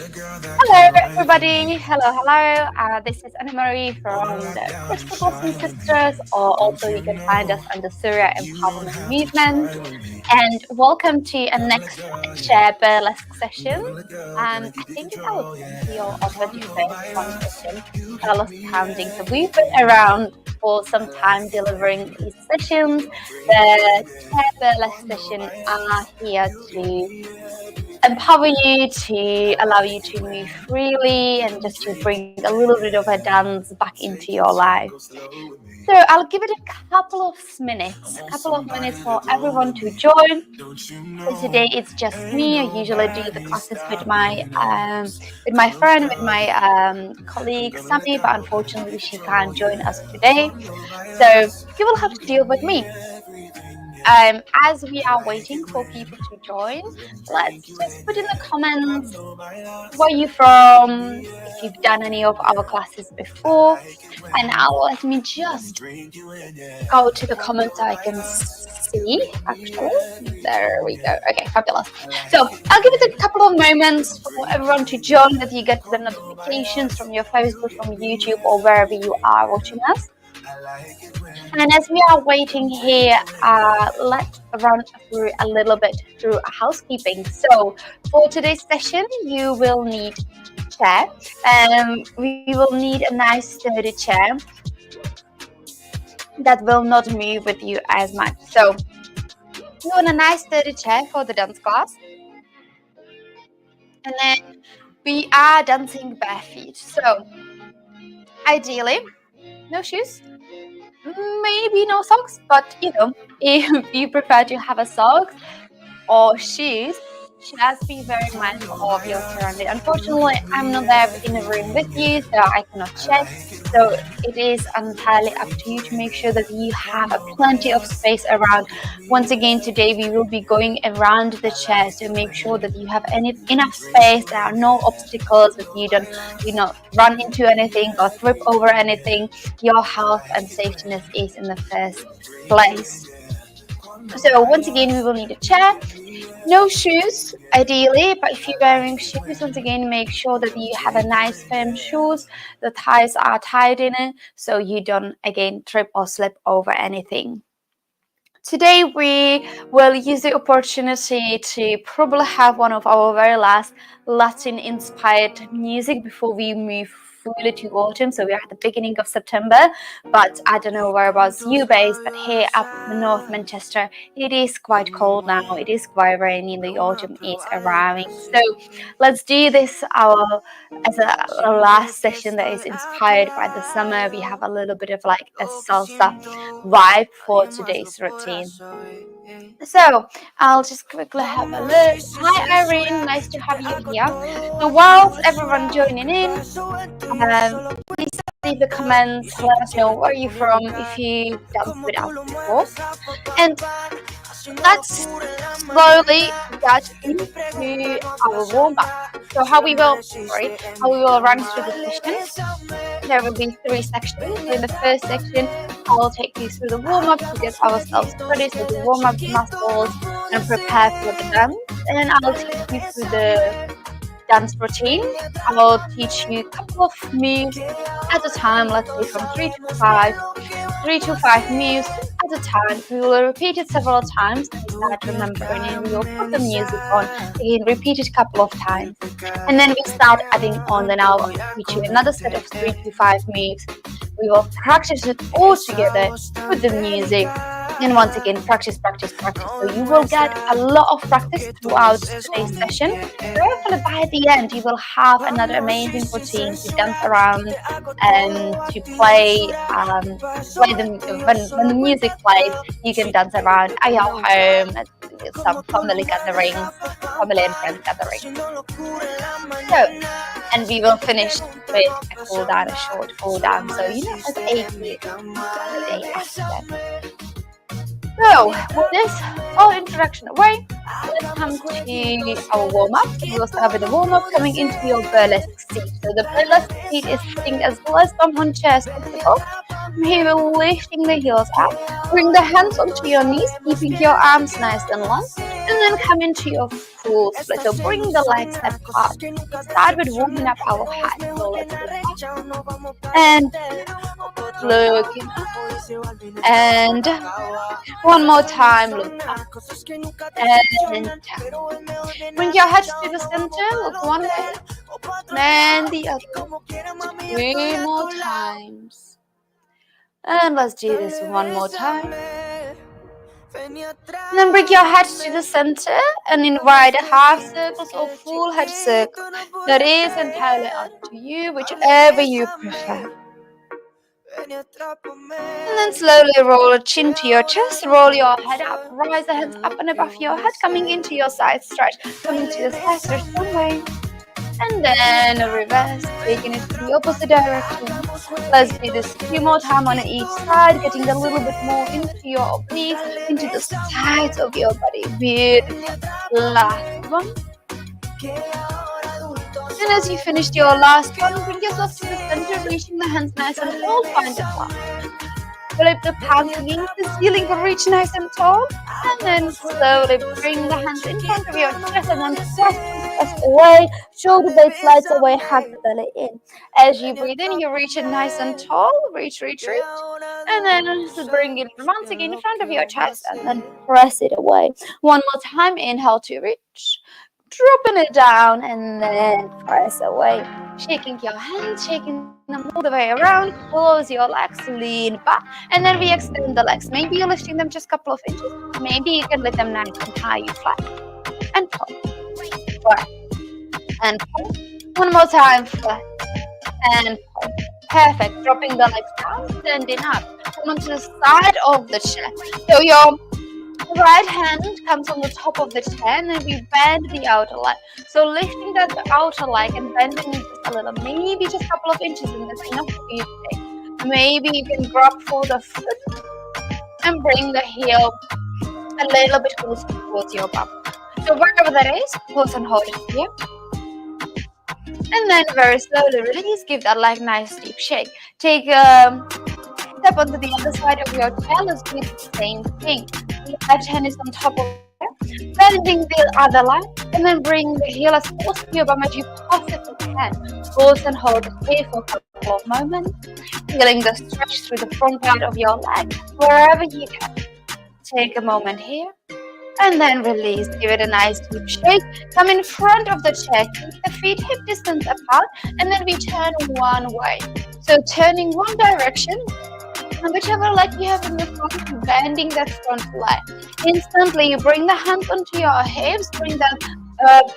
Hello, everybody. Hello. This is Anna-Marie from the Crystal Blossom Sisters, or also you can find us under Surya Empowerment Movement. And welcome to a next Chair Burlesque session. I think it's our 20th or 21st one session. I lost counting. So we've been around for some time delivering these sessions. The Chair Burlesque sessions are here to empower you, to allow you to move freely, and just to bring a little bit of a dance back into your life. So I'll give it a couple of minutes for everyone to join. So today it's just me. I usually do the classes with my friend, with my colleague Sami, but unfortunately she can't join us today. So you will have to deal with me. As we are waiting for people to join, let's just put in the comments where you're from, if you've done any of our classes before, and now let me just go to the comments so I can see. Actually, there we go. Okay, fabulous. So I'll give it a couple of moments for everyone to join, that you get the notifications from your Facebook, from YouTube, or wherever you are watching us. And as we are waiting here, let's run through a little bit through housekeeping. So for today's session, you will need a chair. We will need a nice sturdy chair that will not move with you as much. So you want a nice sturdy chair for the dance class. And then we are dancing bare feet. So ideally, no shoes. Maybe no socks, but if you prefer to have a socks or shoes, just be very mindful of your surroundings. Unfortunately, I'm not there in the room with you, so I cannot check. So it is entirely up to you to make sure that you have plenty of space around. Once again, today we will be going around the chair, so make sure that you have enough space. There are no obstacles, that you don't run into anything or trip over anything. Your health and safety is in the first place. So once again, we will need a chair. No shoes, ideally, but if you're wearing shoes, once again, make sure that you have a nice firm shoes. The ties are tied in it, so you don't, again, trip or slip over anything. Today, we will use the opportunity to probably have one of our very last Latin-inspired music before we move fully to autumn. So we're at the beginning of September, but I don't know whereabouts you based, but here up in North Manchester, it is quite cold now. It is quite rainy. The autumn is arriving. So let's do this as our last session that is inspired by the summer. We have a little bit of like a salsa vibe for today's routine. So I'll just quickly have a look. Hi Irene, nice to have you here. So whilst everyone joining in, please leave the comments, let us know where you're from, if you danced with us before. And let's slowly get into our warm-up. So how we will run through the session. There will be 3 sections. In the first section, I'll take you through the warm-up to get ourselves ready, so the warm-up muscles, and prepare for the dance. And then I'll take you through the dance routine. I will teach you a couple of moves at a time, let's say from 3 to 5 moves at a time. We will repeat it several times and start remembering, and we will put the music on, again repeat it a couple of times, and then we start adding on. Then I'll teach you another set of 3 to 5 moves. We will practice it all together with the music. And once again, practice. So you will get a lot of practice throughout today's session. Hopefully by the end, you will have another amazing routine to dance around and to play. When the music plays, you can dance around at your home, at some family gatherings, family and friends gatherings. So, and we will finish with a short cool down. So as a day after that. So, with this all introduction away, let's come to our warm-up. We will start with the warm-up coming into your burlesque seat. So the burlesque seat is sitting as well as someone chairs possible. From here, we're lifting the heels up. Bring the hands onto your knees, keeping your arms nice and long. And then come into your full split. So bring the legs apart. Start with warming up our hands. So let's look up and looking up. And one more time, look up and down. Bring your head to the center. Look one way and the other. 3 more times. And let's do this one more time. And then bring your head to the center and invite a half circle or full head circle. That is entirely up to you, whichever you prefer. And then slowly roll a chin to your chest, roll your head up, rise the hands up and above your head, coming into your side stretch, coming to the side stretch one way. And then reverse, taking it to the opposite direction. Let's do this 2 more times on each side, getting a little bit more into your obliques, into the sides of your body. Beautiful. Last one. And as you finished your last one, bring yourself to the center, reaching the hands nice and tall, find the palm. Flip the palms against the ceiling, reach nice and tall, and then slowly bring the hands in front of your chest and then press away, shoulder blade slides away, hug the belly in. As you breathe in, you reach it nice and tall, reach, and then bring it once again in front of your chest and then press it away. One more time, inhale to reach. Dropping it down and then press away. Shaking your hands, shaking them all the way around. Close your legs, lean back, and then we extend the legs. Maybe you're lifting them just a couple of inches. Maybe you can lift them nice and high, you flat. And pull. Flat. And pull. One more time, flat. And pull. Perfect. Dropping the legs down, standing up. Come onto the side of the chair. So your right hand comes on the top of the chair and then we bend the outer leg. So lifting that outer leg and bending it just a little, maybe just a couple of inches, and that's enough for you today. Maybe you can grab for the foot and bring the heel a little bit closer towards your bum. So wherever that is, pause and hold it here. And then very slowly release, give that leg nice deep shake. Take a step onto the other side of your chair. Let's do the same thing. The left hand is on top of it, bending the other leg, and then bring the heel as close to your bum as you possibly can. Pause and hold it here for a couple of moments, feeling the stretch through the front part of your leg, wherever you can. Take a moment here, and then release. Give it a nice deep shake. Come in front of the chair, keep the feet hip distance apart, and then we turn one way. So turning one direction, and whichever leg you have in the front, bending that front leg. Instantly, you bring the hands onto your hips, bring that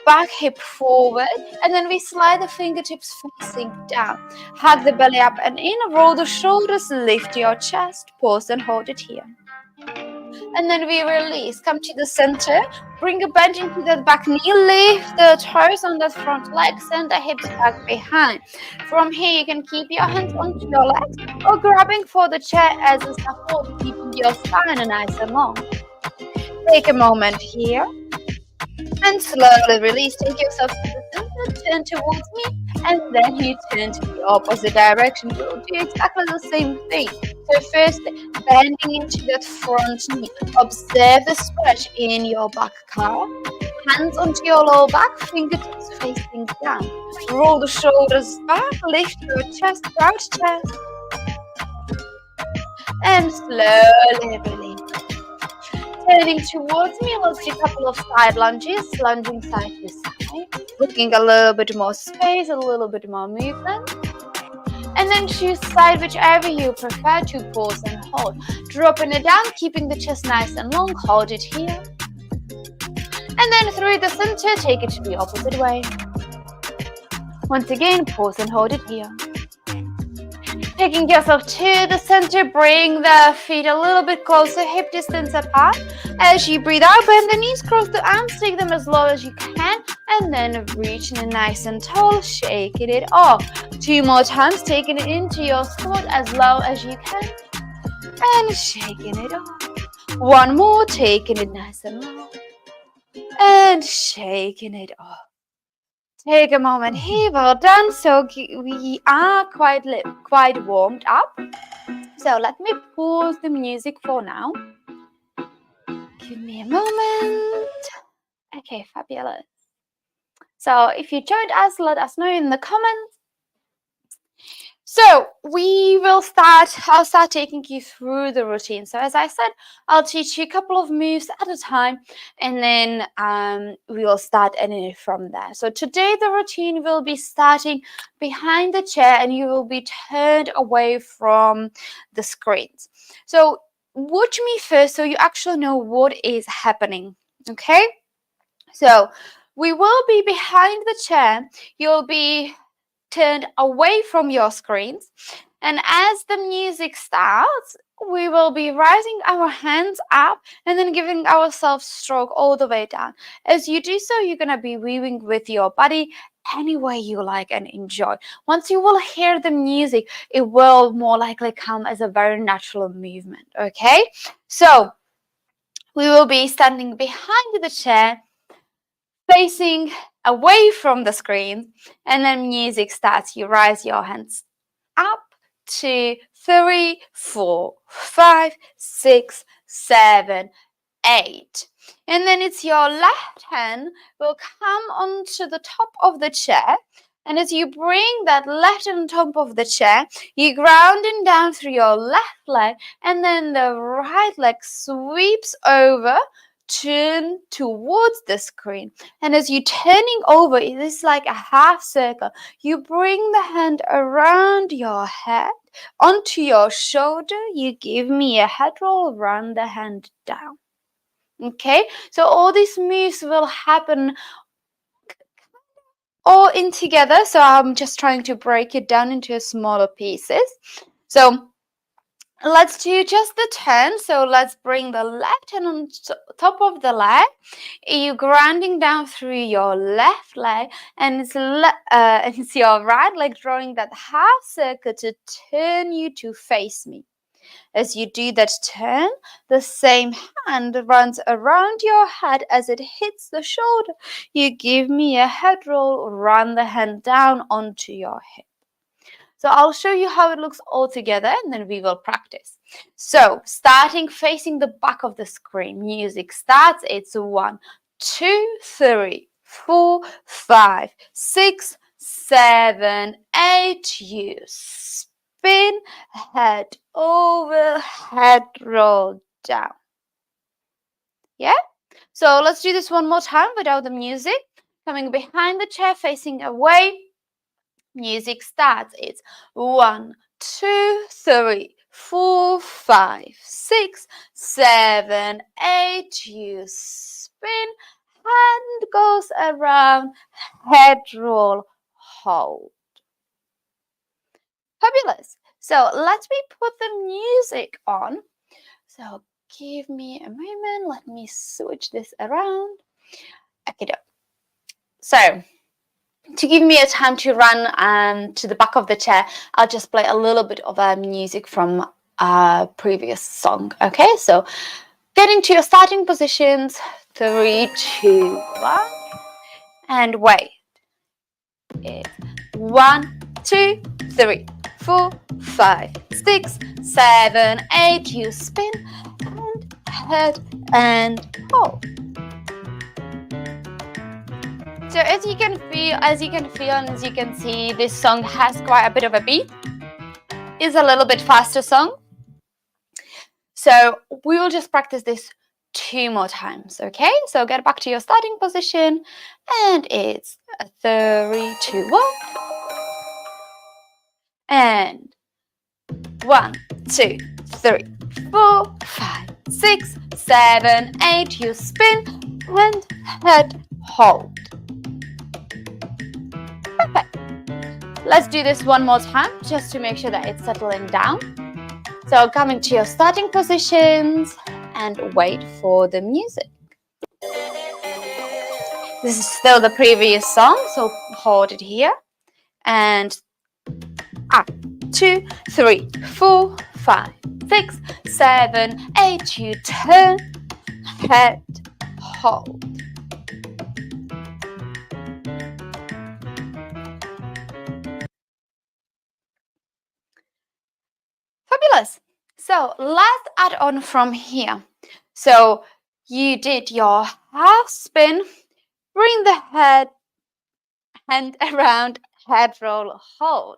back hip forward, and then we slide the fingertips facing down. Hug the belly up and in, roll the shoulders, lift your chest, pause and hold it here. And then we release, come to the center, bring a bend into that back knee, lift the toes on that front leg, send the hips back behind. From here, you can keep your hands onto your legs or grabbing for the chair as a support, keeping your spine nice and long. Take a moment here and slowly release. Take yourself to the center, turn towards me, and then you turn to the opposite direction. We'll do exactly the same thing. So first, bending into that front knee. Observe the stretch in your back calf. Hands onto your lower back, fingertips facing down. Roll the shoulders back, lift your chest, proud chest. And slowly release. Turning towards me, let's do a couple of side lunges, lunging side to side. Looking a little bit more space, a little bit more movement. And then choose side whichever you prefer to pause and hold. Dropping it down, keeping the chest nice and long, hold it here. And then through the center, take it to the opposite way. Once again, pause and hold it here. Taking yourself to the center, bring the feet a little bit closer, hip distance apart. As you breathe out, bend the knees, cross the arms, take them as low as you can, and then reaching it nice and tall, shaking it off. 2 more times, taking it into your squat as low as you can, and shaking it off. 1 more, taking it nice and low, and shaking it off. Take a moment here, well done. So we are quite warmed up. So let me pause the music for now. Give me a moment. Okay, fabulous. So if you joined us, let us know in the comments. So I'll start taking you through the routine. So as I said, I'll teach you a couple of moves at a time, and then we will start editing it from there. So today the routine will be starting behind the chair, and you will be turned away from the screens. So watch me first so you actually know what is happening, okay? So we will be behind the chair. You'll be turned away from your screens, and as the music starts, we will be raising our hands up and then giving ourselves stroke all the way down. As you do so, you're going to be weaving with your body any way you like and enjoy. Once you will hear the music, it will more likely come as a very natural movement, okay? So we will be standing behind the chair, facing away from the screen, and then music starts. You raise your hands up, 2, 3, 4, 5, 6, 7, 8. And then it's your left hand will come onto the top of the chair. And as you bring that left on top of the chair, you're grounding down through your left leg, and then the right leg sweeps over, turn towards the screen. And as you're turning over, it is like a half circle. You bring the hand around your head, onto your shoulder. You give me a head roll, run the hand down. Okay, so all these moves will happen all in together. So I'm just trying to break it down into smaller pieces. So let's do just the turn. So let's bring the left hand on top of the leg. You're grounding down through your left leg, and it's your right leg drawing that half circle to turn you to face me. As you do that turn, the same hand runs around your head as it hits the shoulder. You give me a head roll, run the hand down onto your hip. So I'll show you how it looks all together, and then we will practice. So starting facing the back of the screen, music starts. It's 1, 2, 3, 4, 5, 6, 7, 8. You spin, head over, head roll down. Yeah? So let's do this one more time without the music. Coming behind the chair, facing away. Music starts. It's 1, 2, 3, 4, 5, 6, 7, 8. You spin, hand goes around, head roll, hold. Fabulous. So let me put the music on. So give me a moment. Let me switch this around. Okay, so to give me a time to run to the back of the chair, I'll just play a little bit of music from a previous song. Okay, so getting to your starting positions. 3, 2, 1, and wait. It's 1, 2, 3, 4, 5, 6, 7, 8. You spin and head and hold. So as you can feel and as you can see, this song has quite a bit of a beat. It's a little bit faster song. So we will just practice this 2 more times, okay? So get back to your starting position, and it's 3, 2, 1. And 1, 2, 3, 4, 5, 6, 7, 8. You spin and head hold. Perfect. Let's do this one more time just to make sure that it's settling down. So coming to your starting positions and wait for the music. This is still the previous song, so hold it here. And up, 2, 3, 4, 5, 6, 7, 8. You turn, head, hold. Fabulous. So let's add on from here. So you did your half spin, bring the hand around, head roll, hold.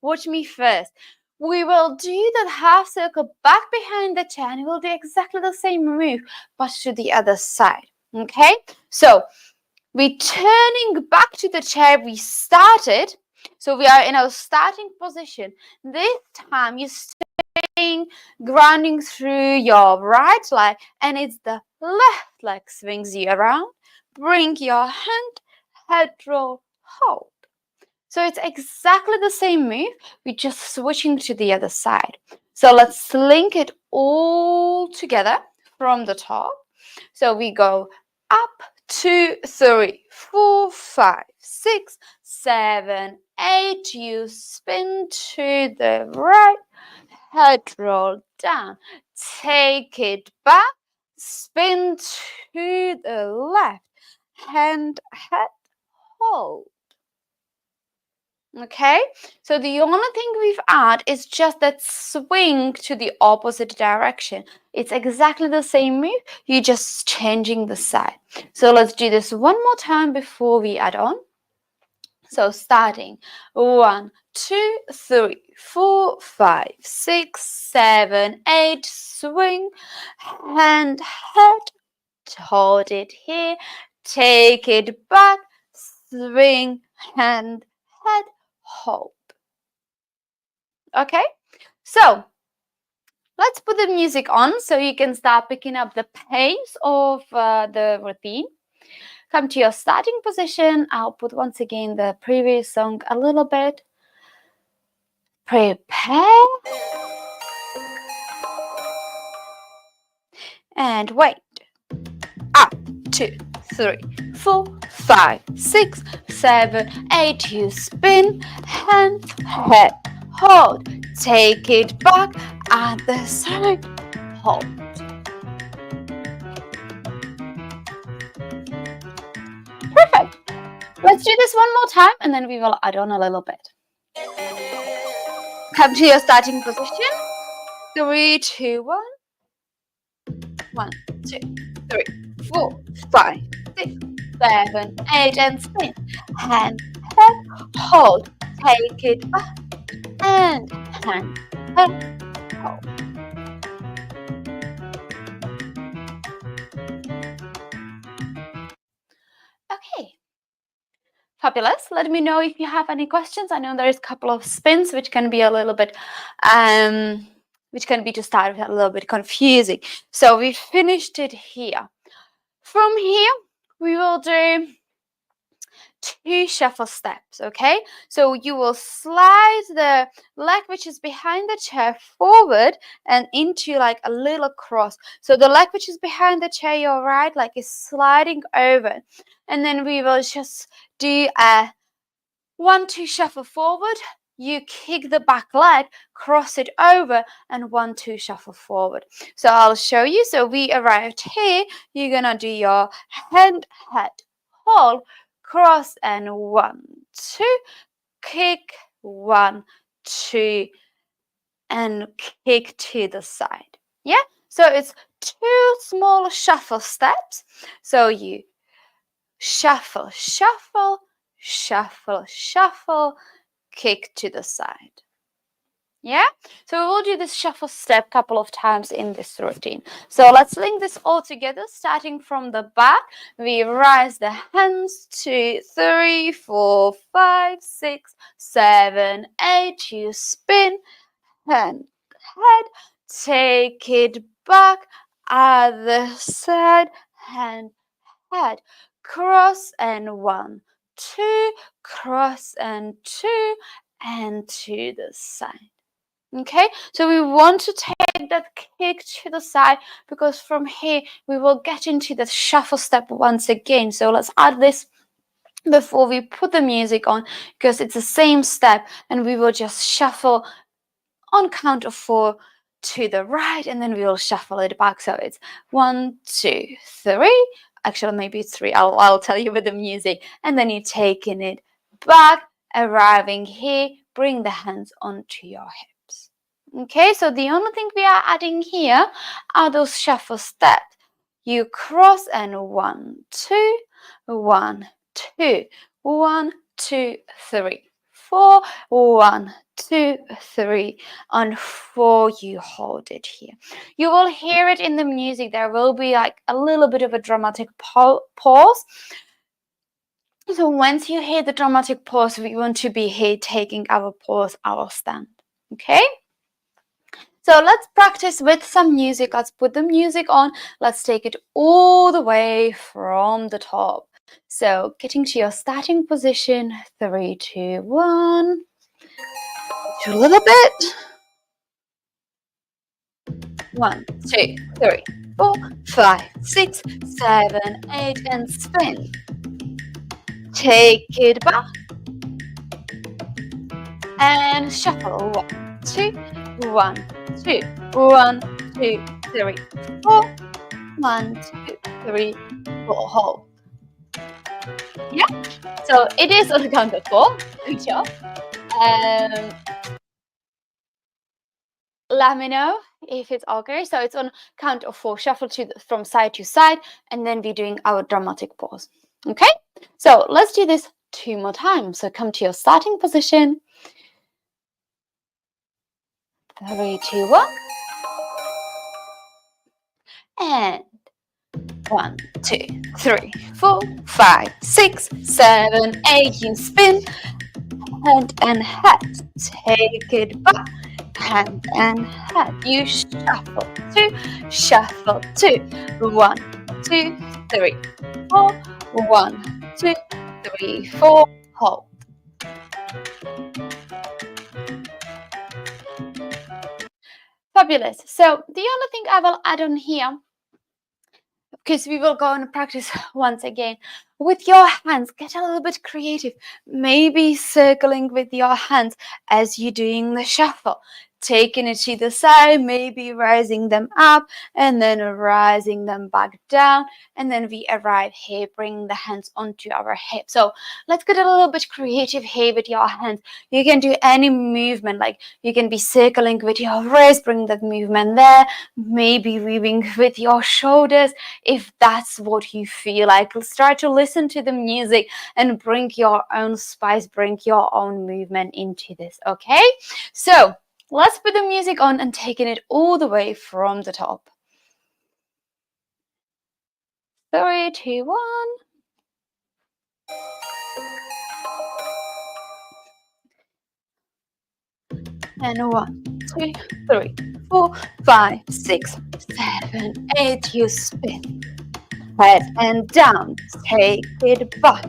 Watch me first. We will do that half circle back behind the chair and we'll do exactly the same move but to the other side. Okay, so we're turning back to the chair we started. So we are in our starting position. This time you're staying grounding through your right leg and it's the left leg swings you around. Bring your hand, head roll, hold. So it's exactly the same move. We're just switching to the other side. So let's link it all together from the top. So we go up, 2, 3, 4, 5, 6, 7, 8. You spin to the right, head roll down. Take it back, spin to the left, hand, head, hold. Okay, so the only thing we've added is just that swing to the opposite direction. It's exactly the same move, you're just changing the side. So let's do this one more time before we add on. So starting 1, 2, 3, 4, 5, 6, 7, 8, swing, hand, head, hold it here, take it back, swing, hand, head, hold. Okay, so let's put the music on so you can start picking up the pace of the routine. Come to your starting position. I'll put once again the previous song a little bit. Prepare and wait. Up, 2, 3, 4, 5, 6, 7, 8. You spin, hand, head, hold. Take it back at the side, hold. Perfect. Let's do this one more time and then we will add on a little bit. Come to your starting position. 3, 2, 1. 1, 2, 3, 4, 5, 6, 7, 8, and spin. Hand, head, hold. Take it back and hand, head, hold. Okay. Fabulous. Let me know if you have any questions. I know there's a couple of spins which can be a little bit which can be to start with a little bit confusing. So we finished it here. From here, we will do 2 shuffle steps, okay? So you will slide the leg which is behind the chair forward and into like a little cross. So the leg which is behind the chair, your right leg is sliding over. And then we will just do a 1, 2 shuffle forward. You kick the back leg, cross it over, and 1, 2 shuffle forward. So I'll show you. So we arrived here. You're gonna do your hand, head, hold, cross, and 1, 2, kick, 1, 2, and kick to the side. Yeah. So it's 2 small shuffle steps. So you shuffle, shuffle, shuffle, shuffle, kick to the side. Yeah, so we will do this shuffle step a couple of times in this routine. So let's link this all together, starting from the back. We rise the hands, 2, 3, 4, 5, 6, 7, 8. You spin, hand, head, take it back, other side, hand, head, cross, and 1, 2, cross, and 2, and to the side. Okay, so we want to take that kick to the side because from here we will get into the shuffle step once again. So let's add this before we put the music on because it's the same step and we will just shuffle on count of 4 to the right and then we will shuffle it back. So it's 1, 2, 3. Actually, maybe it's 3. I'll tell you with the music. And then you're taking it back, arriving here, bring the hands onto your hips. Okay, so the only thing we are adding here are those shuffle steps. You cross and 1, 2, 1, 2, 1, 2, 3, 4, 1, 2, 3, and 4. You hold it here. You will hear it in the music. There will be like a little bit of a dramatic pause. So once you hear the dramatic pause, we want to be here taking our pause, our stand. Okay? So let's practice with some music. Let's put the music on. Let's take it all the way from the top. So getting to your starting position, 3, 2, 1. A little bit. 1, 2, 3, 4, 5, 6, 7, 8, and spin. Take it back. And shuffle. 1, 2, 1, 2, 1, 2, 3, 4. 1, 2, 3, 4. Hold. Yeah. So it is on the count of 4. Good job. Let me know if it's okay. So it's on count of 4. Shuffle from side to side, and then we're doing our dramatic pause. Okay. So let's do this 2 more times. So come to your starting position. 3, 2, 1. And 1, 2, 3, 4, 5, 6, 7, 8. You spin. Hand and head. Take it back. Hand and head. You shuffle 2, shuffle 2. 1, 2, 3, 4. 1, 2, 3, 4. Hold. Fabulous. So the only thing I will add on here, because we will go and practice once again with your hands, get a little bit creative, maybe circling with your hands as you're doing the shuffle, taking it to the side, maybe rising them up and then rising them back down, and then we arrive here, bring the hands onto our hips. So let's get a little bit creative here with your hands. You can do any movement, like you can be circling with your wrist, bring that movement there, maybe weaving with your shoulders if that's what you feel like. Let's try to listen to the music and bring your own spice, bring your own movement into this. Okay, so let's put the music on and taking it all the way from the top. 3, 2, 1. And 1, 2, 3, 4, 5, 6, 7, 8. You spin. Head and down. Take it back.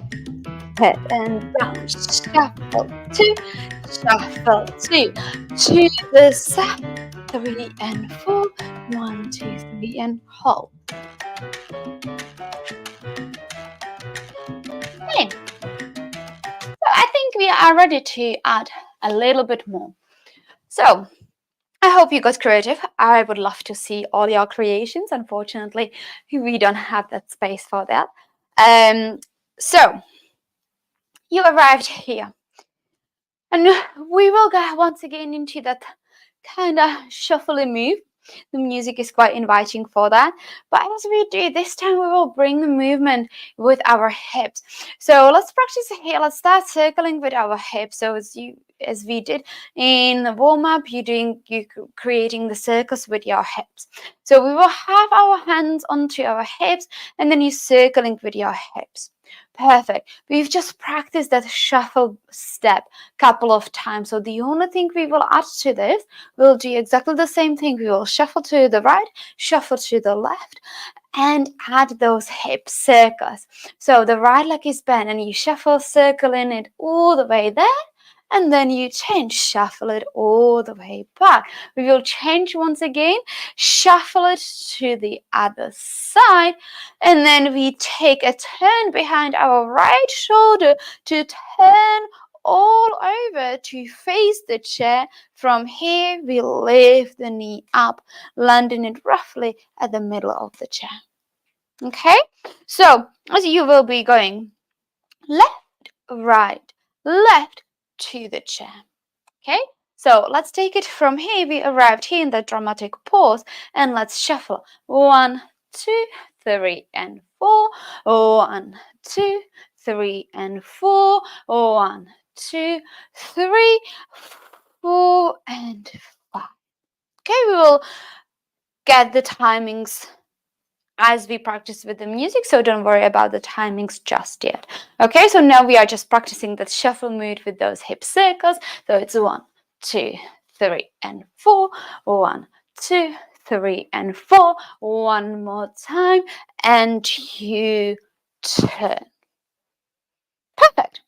Head and down. Shuffle 2, shuffle 2. To the side. 3 and 4. 1, 2, 3, and hold. Okay. So I think we are ready to add a little bit more. So I hope you got creative. I would love to see all your creations. Unfortunately, we don't have that space for that. So you arrived here, and we will go once again into that kind of shuffly move. The music is quite inviting for that. But as we do, this time we will bring the movement with our hips. So let's practice here. Let's start circling with our hips. So as we did in the warm-up, you creating the circles with your hips. So we will have our hands onto our hips, and then you circling with your hips. Perfect. We've just practiced that shuffle step a couple of times. So the only thing we will add to this, we'll do exactly the same thing. We will shuffle to the right, shuffle to the left, and add those hip circles. So the right leg is bent and you shuffle, circling it all the way there. And then you change, shuffle it all the way back. We will change once again, shuffle it to the other side, and then we take a turn behind our right shoulder to turn all over to face the chair. From here, we lift the knee up, landing it roughly at the middle of the chair. Okay, so as you will be going left, right, left, to the chair. Okay, so let's take it from here. We arrived here in the dramatic pause, and let's shuffle 1, 2, 3, and 4. 1, 2, 3, and 4. 1, 2, 3, 4, and 5. Okay, we will get the timings as we practice with the music, so don't worry about the timings just yet. Okay, so now we are just practicing the shuffle mood with those hip circles. So it's 1, 2, 3, and 4. 1, 2, 3, and 4. One more time, and you turn. Perfect.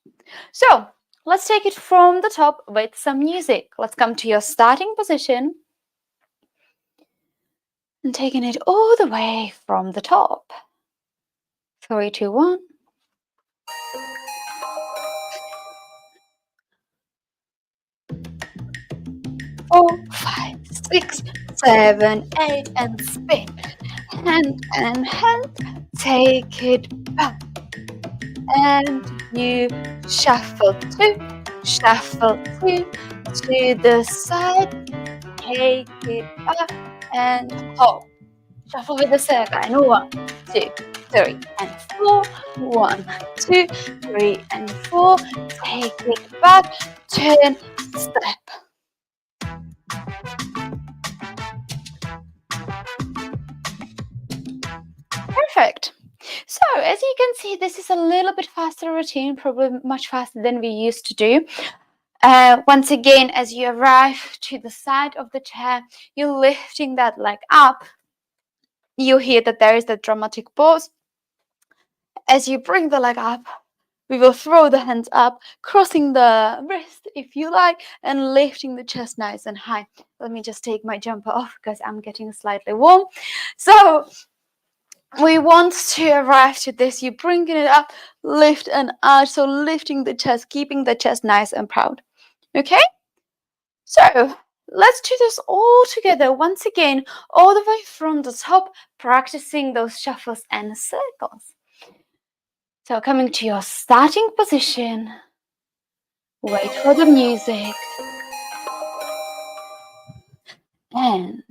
So let's take it from the top with some music. Let's come to your starting position and taking it all the way from the top. 3, 2, 1. 4, 5, 6, 7, 8, and spin. Hand and hand, take it back. And you shuffle 2, shuffle 2 to the side, take it back and hold. Shuffle with the circle. And 1, 2, 3, and 4. 1, 2, 3, and 4. Take it back, turn, step. Perfect. So as you can see, this is a little bit faster routine, probably much faster than we used to do. Once again, as you arrive to the side of the chair, you're lifting that leg up. You hear that there is the dramatic pause. As you bring the leg up, we will throw the hands up, crossing the wrist if you like, and lifting the chest nice and high. Let me just take my jumper off because I'm getting slightly warm. So we want to arrive to this. You bringing it up, lift and out. So lifting the chest, keeping the chest nice and proud. Okay? So let's do this all together once again, all the way from the top, practicing those shuffles and circles. So coming to your starting position, wait for the music, and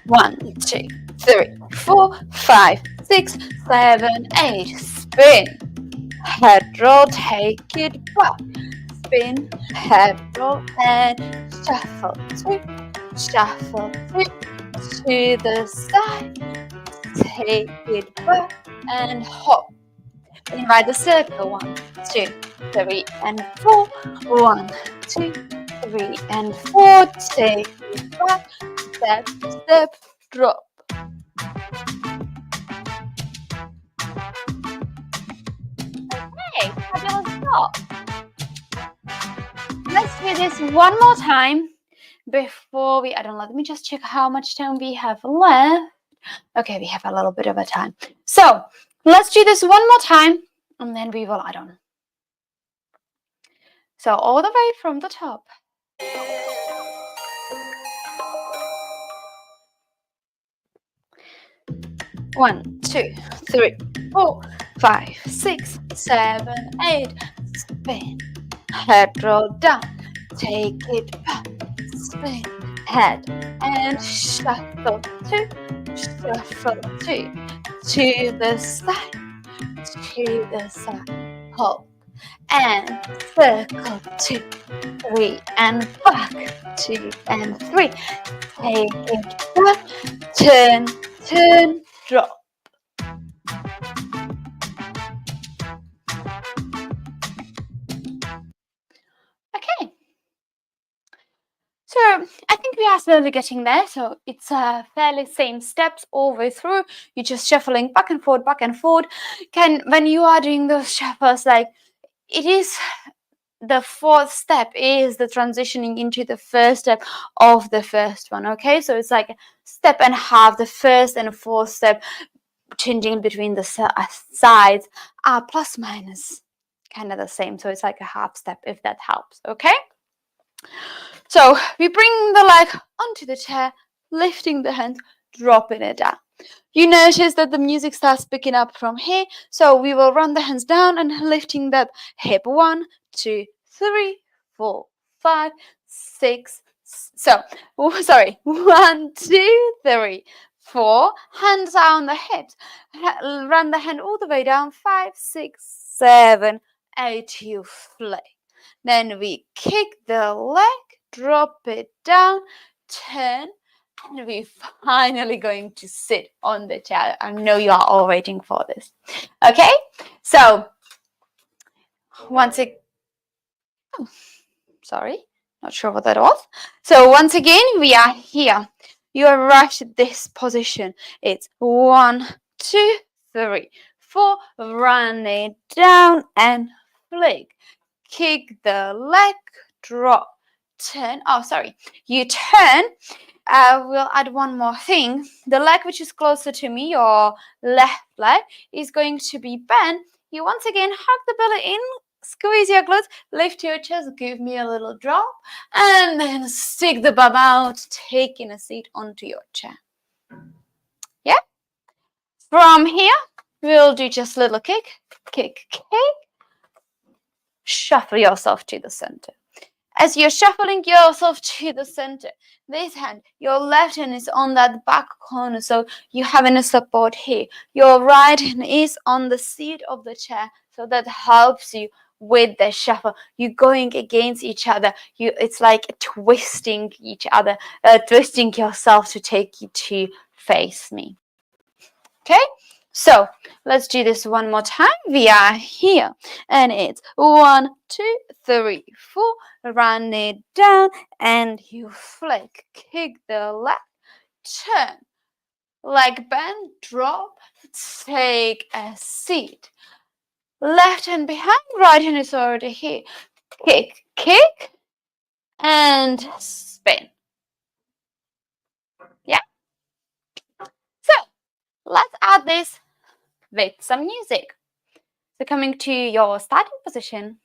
1, 2, 3, 4, 5, 6, 7, 8, spin, head roll, take it back, spin, head roll, and shuffle 2, shuffle 2 to the side, take it back and hop. Invite the circle. 1, 2, 3, and 4. 1, 2, 3, and 4. Take it back. Step, step, drop. Okay, fabulous job. Let's do this one more time before we, let me just check how much time we have left. Okay, we have a little bit of a time. So let's do this one more time and then we will add on. So all the way from the top. 1, 2, 3, 4, 5, 6, 7, 8. Spin, head roll down, take it back, spin, head and shuffle 2, shuffle 2 to the side, hold and circle 2, 3 and back, 2 and 3. Take it back, turn, turn, drop. Okay. So I think we are slowly getting there. So it's fairly same steps all the way through. You're just shuffling back and forth, back and forth. When you are doing those shuffles, like it is the fourth step is the transitioning into the first step of the first one. Okay, so it's like a step and a half. The first and fourth step, changing between the sides are plus minus kind of the same. So it's like a half step if that helps. Okay. So we bring the leg onto the chair, lifting the hand, dropping it down. You notice that the music starts picking up from here. So we will run the hands down and lifting that hip. 1, 2, 3, 4, 5, 6. So, sorry. 1, 2, 3, 4, hands are on the hips. Run the hand all the way down. 5, 6, 7, 8. You flick. Then we kick the leg, drop it down, turn, and we're finally going to sit on the chair. I know you are all waiting for this. Okay, so once again, sorry, not sure what that was. So once again, we are here. You arrive to this position. It's 1, 2, 3, 4. Run it down and flick. Kick the leg, drop, turn. Oh, sorry. You turn. We'll add one more thing. The leg which is closer to me, your left leg, is going to be bent. You once again hug the belly in, squeeze your glutes, lift your chest, give me a little drop, and then stick the bum out, taking a seat onto your chair. Yeah? From here, we'll do just a little kick, kick, kick. Shuffle yourself to the center. As you're shuffling yourself to the center, this hand, your left hand is on that back corner, so you having a support here. Your right hand is on the seat of the chair, so that helps you with the shuffle. You're going against each other. It's like twisting each other, twisting yourself to take you to face me. Okay? So let's do this one more time. We are here, and it's 1, 2, 3, 4. Run it down, and you flick. Kick the leg, turn, leg bend, drop, take a seat. Left hand behind, right hand is already here. Kick, kick, and spin. Yeah. So let's add this with some music. So coming to your starting position,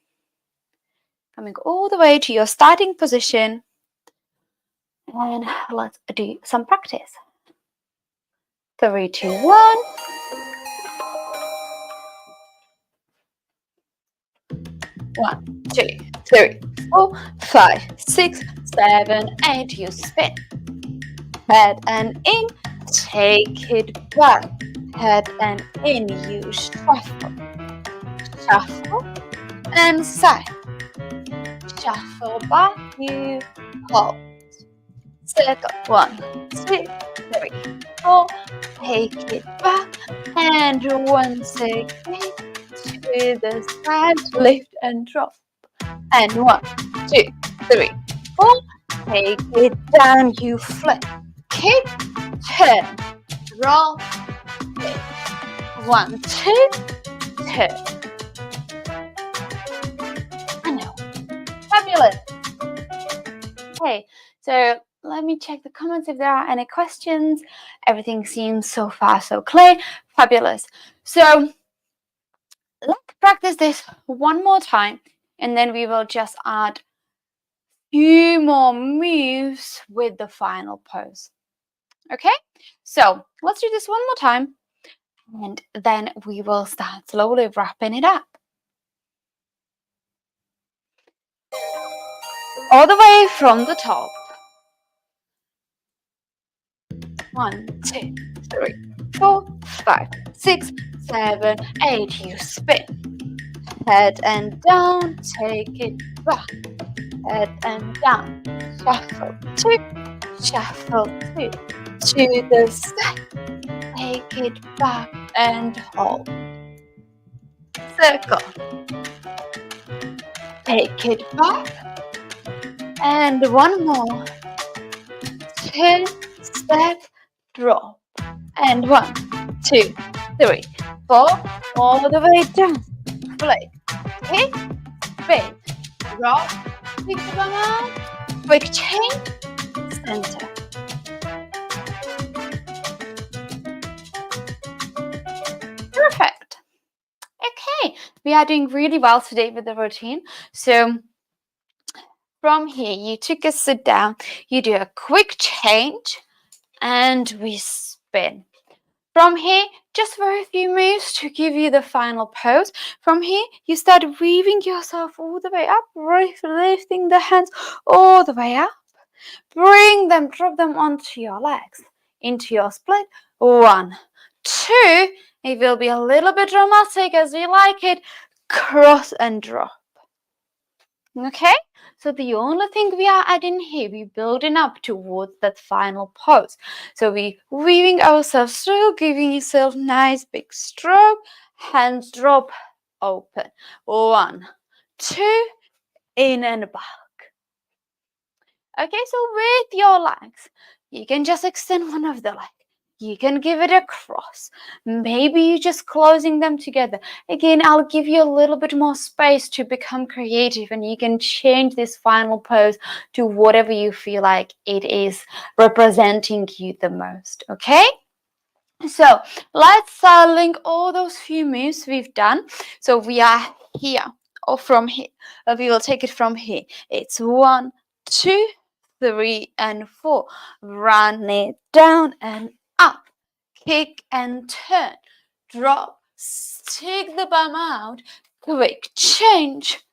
coming all the way to your starting position, and let's do some practice. 3, 2, 1. 1, 2, 3, 4, 5, 6, 7, 8. You spin. Head and in. Take it back. Head and in. You shuffle. Shuffle and side. Shuffle back. You hold. Circle. 1, 2, 3, 4. Take it back. And once again to the side. Lift and drop. And 1, 2, 3, 4. Take it down. You flip. Kick. Turn. Roll. Kick. 1, 2. Turn. I know. Fabulous. Okay, so let me check the comments if there are any questions. Everything seems so far so clear. Fabulous. So let's practice this one more time, and then we will just add few more moves with the final pose. Okay, so let's do this one more time, and then we will start slowly wrapping it up. All the way from the top. 1, 2, 3, 4, 5, 6, 7, 8. You spin. Head and down. Take it back. Head and down. Shuffle 2. Shuffle 2. To the side. Take it back and hold. Circle. Take it back. And one more. Turn, step, drop. And 1, 2, 3, 4. All the way down. Flick. Kick. Spin. Drop. Pick the bum out. Quick change. Center. Perfect. Okay, we are doing really well today with the routine. So from here, you took a sit down, you do a quick change, and we spin. From here, just for a few moves to give you the final pose. From here, you start weaving yourself all the way up, lifting the hands all the way up. Bring them, drop them onto your legs. into your split. 1, 2. It will be a little bit dramatic as we like it. Cross and drop. Okay, so the only thing we are adding here, we're building up towards that final pose. So we weaving ourselves through, giving yourself nice big stroke, hands drop, open. 1, 2, in and back. Okay, so with your legs, you can just extend one of the legs. You can give it a cross. Maybe you're just closing them together. Again, I'll give you a little bit more space to become creative, and you can change this final pose to whatever you feel like it is representing you the most. Okay? So let's link all those few moves we've done. So we are here or from here. We will take it from here. It's 1, 2, 3, and 4. Run it down and up. Kick and turn. Drop. Stick the bum out. Quick change.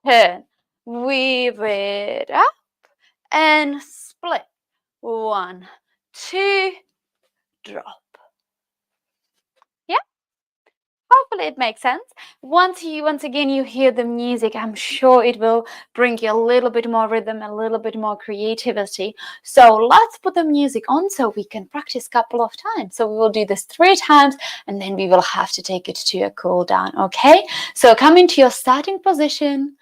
Turn. Weave it up and split. 1, 2, drop. Hopefully it makes sense. Once again you hear the music, I'm sure it will bring you a little bit more rhythm, a little bit more creativity. So let's put the music on so we can practice a couple of times. So we will do this 3 times and then we will have to take it to a cool down. Okay, so come into your starting position.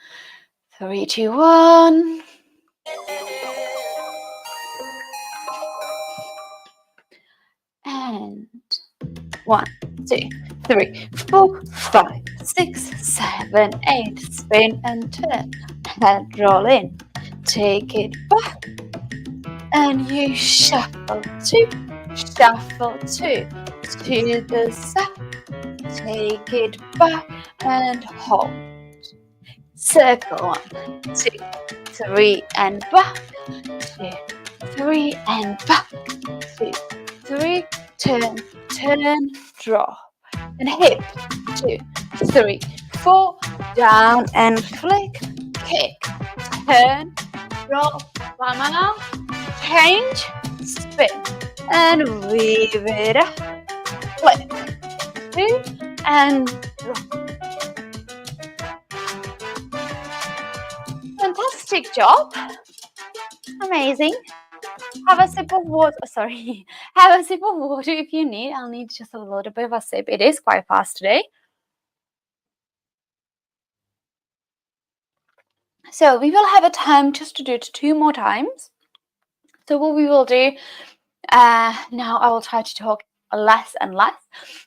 3, 2, 1. And 1, 2, 3, 4, 5, 6, 7, 8. Spin and turn. Head roll in. Take it back. And you shuffle 2. Shuffle 2. To the side. Take it back and hold. Circle 1, 2, 3 and back. 2, 3 and back. 2, 3. Turn, turn, drop, and hip. 2, 3, 4. Down and flick. Kick, turn, drop, bum out, change, spin, and weave it up. Flick, 2, and drop. Fantastic job. Amazing. Have a sip of water. Sorry. Have a sip of water if you need. I'll need just a little bit of a sip. It is quite fast today. So we will have a time just to do it 2 more times. So what we will do, now I will try to talk less and less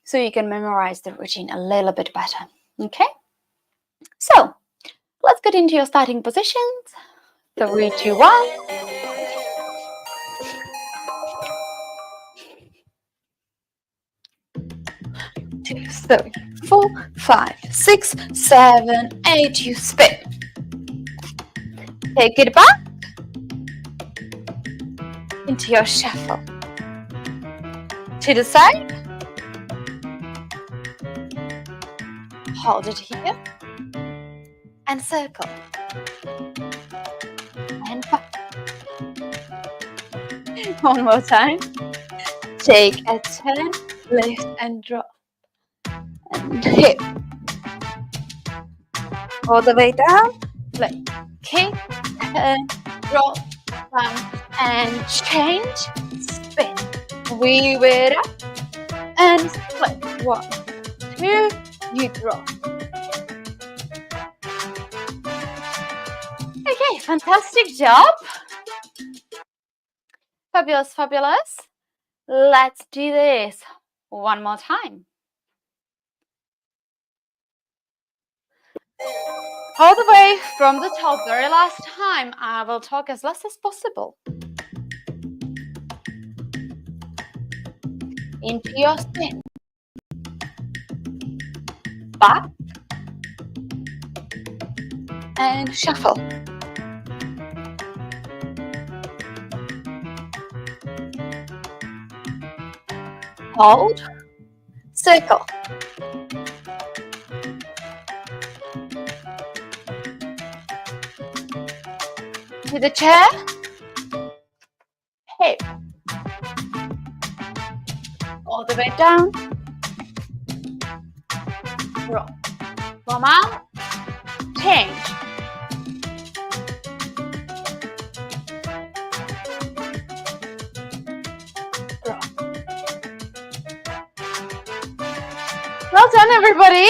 so you can memorize the routine a little bit better. Okay? So let's get into your starting positions. 3, 2, 1. 2, 3, 4, 5, 6, 7, 8. You spin. Take it back into your shuffle. To the side. Hold it here. And circle. And back. One more time. Take a turn. Lift and drop. And hip. All the way down. Flick. Kick. Turn. Drop. Bounce. And change. Spin. Weave it up. And split. 1, 2. You drop. Okay, fantastic job. Fabulous, fabulous. Let's do this one more time. All the way from the top, very last time. I will talk as less as possible. Into your spin. Back. And shuffle. Hold. Circle. To the chair. Hip. all the way down, roll, come out, change, roll. Well done, everybody.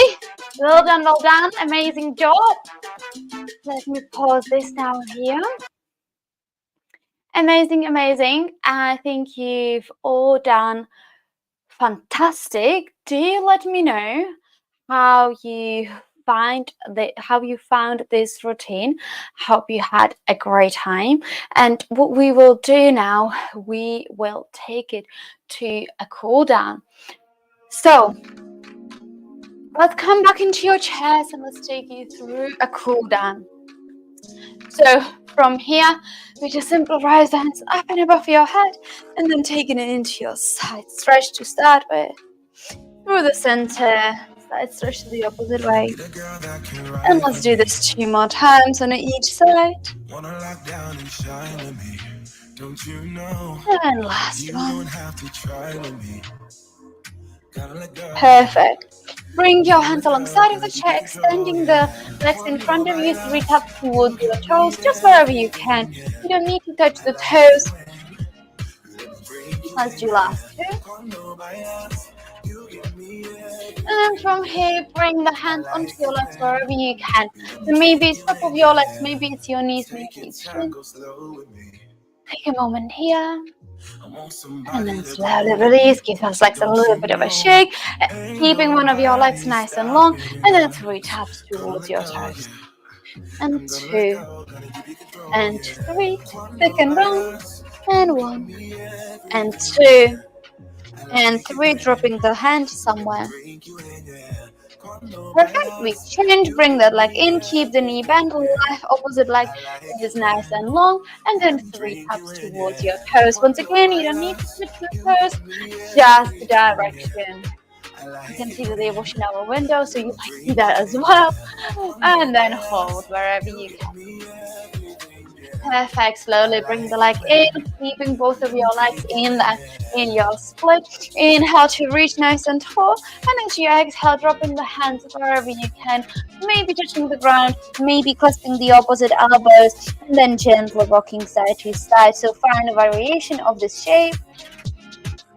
Well done, well done. Amazing job. Let me pause this down here. Amazing, amazing. I think you've all done fantastic. Do let me know how you found this routine. Hope you had a great time. And what we will do now, we will take it to a cool down. So let's come back into your chairs and let's take you through a cool down. So from here, we just simply raise the hands up and above your head and then taking it into your side stretch to start with. Through the center, side stretch to the opposite way. And let's do this 2 more times on each side. And last one. Perfect. Bring your hands alongside of the chair, extending the legs in front of you, 3 taps towards your toes, just wherever you can. You don't need to touch the toes. Let's do last 2. And then from here, bring the hands onto your legs wherever you can. So maybe it's top of your legs, maybe it's your knees, maybe it's chin. Take a moment here. And then slowly release, give those legs a little bit of a shake, keeping one of your legs nice and long, and then 3 taps towards your toes. And 2, and 3, second round, and 1, and 2, and 3, dropping the hand somewhere. Perfect. We change, bring that leg in, keep the knee bent, left opposite leg is nice and long, and then 3 taps towards your toes. Once again, you don't need to switch your toes, just the direction. You can see that they're washing our window, so you might see that as well. And then hold wherever you can. Perfect. Slowly bring the leg in, keeping both of your legs in your split. Inhale to reach nice and tall, and as you exhale, dropping the hands wherever you can, maybe touching the ground, maybe clasping the opposite elbows, and then gently rocking side to side. So find a variation of this shape.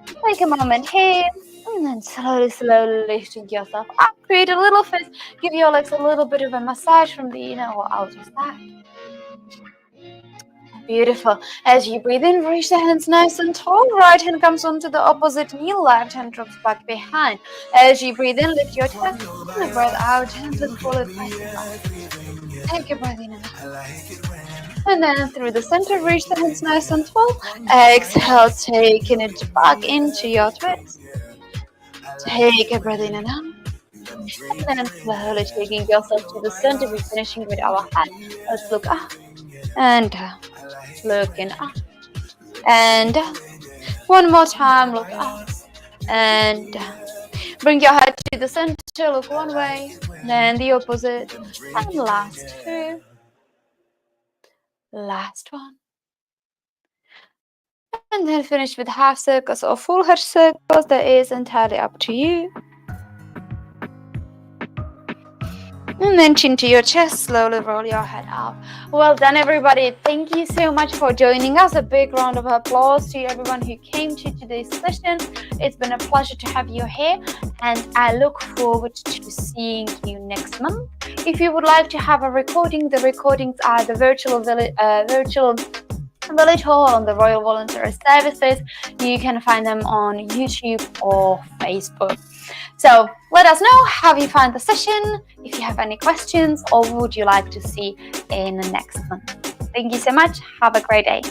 Take a moment here, and then slowly lifting yourself up. Create a little fist. Give your legs a little bit of a massage from the inner or outer side. Beautiful. As you breathe in, reach the hands nice and tall. Right hand comes onto the opposite knee. Left hand drops back behind. As you breathe in, lift your chest. And breath out. Gently pull it back. Take a breath in and out. And then through the center, reach the hands nice and tall. Exhale, taking it back into your twist. Take a breath in and out. And then slowly taking yourself to the center. We're finishing with our head. Let's look up and down. Looking up and down. One more time, look up and down. Bring your head to the center, look one way, then the opposite, and last 2. Last one. And then finish with half circles or full head circles. That is entirely up to you. And then chin to your chest, slowly roll your head up. Well done, everybody. Thank you so much for joining us. A big round of applause to everyone who came to today's session. It's been a pleasure to have you here, and I look forward to seeing you next month. If you would like to have a recording, the recordings are the virtual Village Hall on the Royal Voluntary Services. You can find them on YouTube or Facebook. So let us know how you found the session, if you have any questions, or would you like to see in the next one. Thank you so much. Have a great day.